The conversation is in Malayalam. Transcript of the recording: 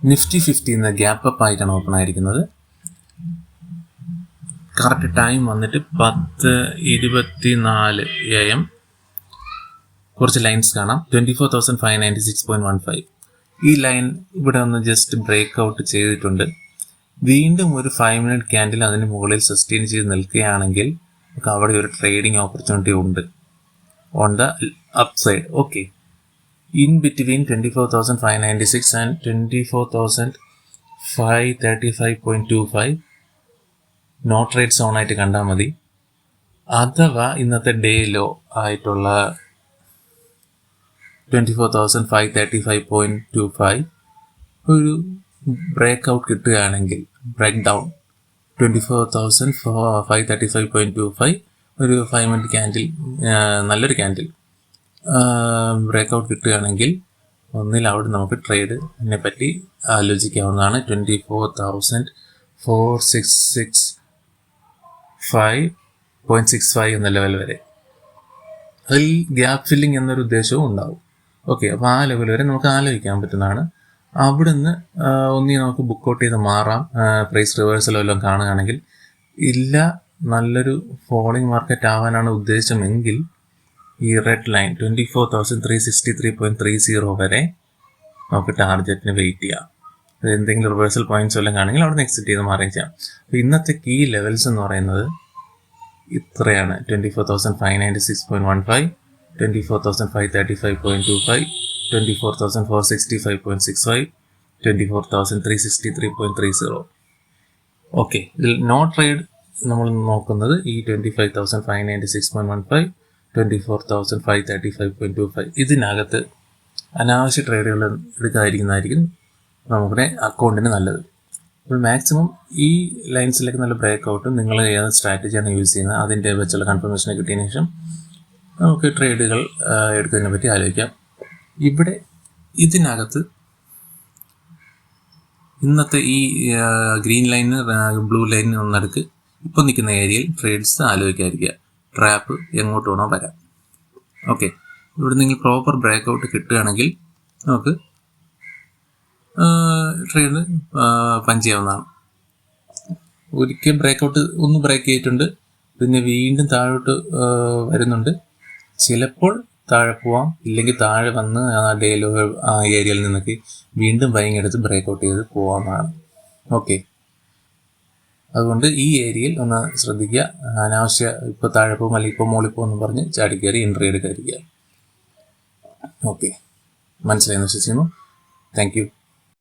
നിഫ്റ്റി 50 ഇന്ന് ഗ്യാപ്പ് അപ്പ് ആയിട്ടാണ് ഓപ്പൺ ആയിരിക്കുന്നത്. കറക്റ്റ് ടൈം വന്നിട്ട് 10:24 AM. കുറച്ച് ലൈൻസ് കാണാം. 24,596.15. ഈ ലൈൻ ഇവിടെ ഒന്ന് ജസ്റ്റ് ബ്രേക്ക് ഔട്ട് ചെയ്തിട്ടുണ്ട്. വീണ്ടും ഒരു 5 മിനിറ്റ് ക്യാൻഡിൽ അതിന് മുകളിൽ സസ്റ്റെയിൻ ചെയ്ത് നിൽക്കുകയാണെങ്കിൽ നമുക്ക് അവിടെ ഒരു ട്രേഡിംഗ് ഓപ്പർച്യൂണിറ്റി ഉണ്ട് on the upside. Okay, in between 24,596 and 24,535.25 no trade zone ആയിട്ട് കണ്ടാൽ മതി. അഥവാ ഇന്നത്തെ ഡേ ലോ ആയിട്ടുള്ള 24,535.25 ഒരു ബ്രേക്ക് ഔട്ട് കിട്ടുകയാണെങ്കിൽ, ബ്രേക്ക് ഡൗൺ 24,535.25 ഒരു 5 മിനിറ്റ് ക്യാൻഡിൽ, നല്ലൊരു ക്യാൻഡിൽ ബ്രേക്ക് ഔട്ട് കിട്ടുകയാണെങ്കിൽ ഒന്നിൽ അവിടെ നമുക്ക് ട്രേഡിനെ പറ്റി ആലോചിക്കാവുന്നതാണ്. 24,466.65 എന്ന ലെവൽ വരെ. അതിൽ ഗ്യാപ്പ് ഫില്ലിംഗ് എന്നൊരു ഉദ്ദേശവും ഉണ്ടാവും. ഓക്കെ, അപ്പോൾ ആ ലെവൽ വരെ നമുക്ക് ആലോചിക്കാൻ പറ്റുന്നതാണ്. അവിടുന്ന് ഒന്നി നമുക്ക് ബുക്ക് ഔട്ട് ചെയ്ത് മാറാം. പ്രൈസ് റിവേഴ്സലോ എല്ലാം കാണുകയാണെങ്കിൽ. ഇല്ല, നല്ലൊരു ഫോളിംഗ് മാർക്കറ്റ് ആവാനാണ് ഉദ്ദേശമെങ്കിൽ ഈ റെഡ് ലൈൻ 24,363.30 വരെ നമുക്ക് ടാർഗറ്റിന് വെയിറ്റ് ചെയ്യാം. എന്തെങ്കിലും റിവേഴ്സൽ പോയിന്റ്സ് എല്ലാം കാണുമെങ്കിൽ അവിടെ നിന്ന് എക്സിറ്റ് ചെയ്ത് മാറുകയും ചെയ്യാം. അപ്പോൾ ഇന്നത്തെ കീ ലെവൽസ് എന്ന് പറയുന്നത് ഇത്രയാണ്: 24,596.15, 24,535.25, 24,465.65, 24,363.30. ഓക്കെ, ഇതിൽ നോ ട്രേഡ് നമ്മൾ നോക്കുന്നത് ഈ 25,596.15, 24,535.25. ഇതിനകത്ത് അനാവശ്യ ട്രേഡുകൾ എടുക്കാതിരിക്കുന്നതായിരിക്കും നമ്മുടെ അക്കൗണ്ടിന് നല്ലത്. അപ്പോൾ മാക്സിമം ഈ ലൈൻസിലേക്ക് നല്ല ബ്രേക്ക് ഔട്ടും നിങ്ങൾ ഏത് സ്ട്രാറ്റജിയാണ് യൂസ് ചെയ്യുന്നത് അതിൻ്റെ വെച്ചുള്ള കൺഫർമേഷൻ കിട്ടിയതിന് ശേഷം നമുക്ക് ട്രേഡുകൾ എടുക്കുന്നതിനെ പറ്റി ആലോചിക്കാം. ഇവിടെ ഇതിനകത്ത് ഇന്നത്തെ ഈ ഗ്രീൻ ലൈന് ബ്ലൂ ലൈനിന് ഒന്നടുക്ക് ഇപ്പം നിൽക്കുന്ന ഏരിയയിൽ ട്രേഡ്സ് ആലോചിക്കാതിരിക്കുക. ട്രാപ്പ് എങ്ങോട്ട് വേണോ വരാം. ഓക്കെ, ഇവിടെ നിങ്ങൾ പ്രോപ്പർ ബ്രേക്ക് ഔട്ട് കിട്ടുകയാണെങ്കിൽ നമുക്ക് ട്രേഡ് പഞ്ച് ചെയ്യാവുന്നതാണ്. ഒരിക്കൽ ബ്രേക്ക് ഔട്ട് ഒന്ന് ബ്രേക്ക് ചെയ്തിട്ടുണ്ട്, പിന്നെ വീണ്ടും താഴോട്ട് വരുന്നുണ്ട്. ചിലപ്പോൾ താഴെ പോവാം, ഇല്ലെങ്കിൽ താഴെ വന്ന് ആ ഡേയിലോ ആ ഏരിയയിൽ നിന്നൊക്കെ വീണ്ടും ബൈങ് എടുത്ത് ബ്രേക്ക് ഔട്ട് ചെയ്ത് പോകാവുന്നതാണ്. ഓക്കെ, അതുകൊണ്ട് ഈ ഏരിയയിൽ ഒന്ന് ശ്രദ്ധിക്കുക. അനാവശ്യ ഇപ്പോൾ താഴെ പോകും അല്ലെങ്കിൽ ഇപ്പോൾ മുകളിൽ പോകുമെന്ന് പറഞ്ഞ് ചാടിക്കയറി എൻട്രി എടുക്കാതിരിക്കുക. ഓക്കെ, മനസ്സിലായെന്ന് വിശ്വസിക്കുന്നു. Thank you.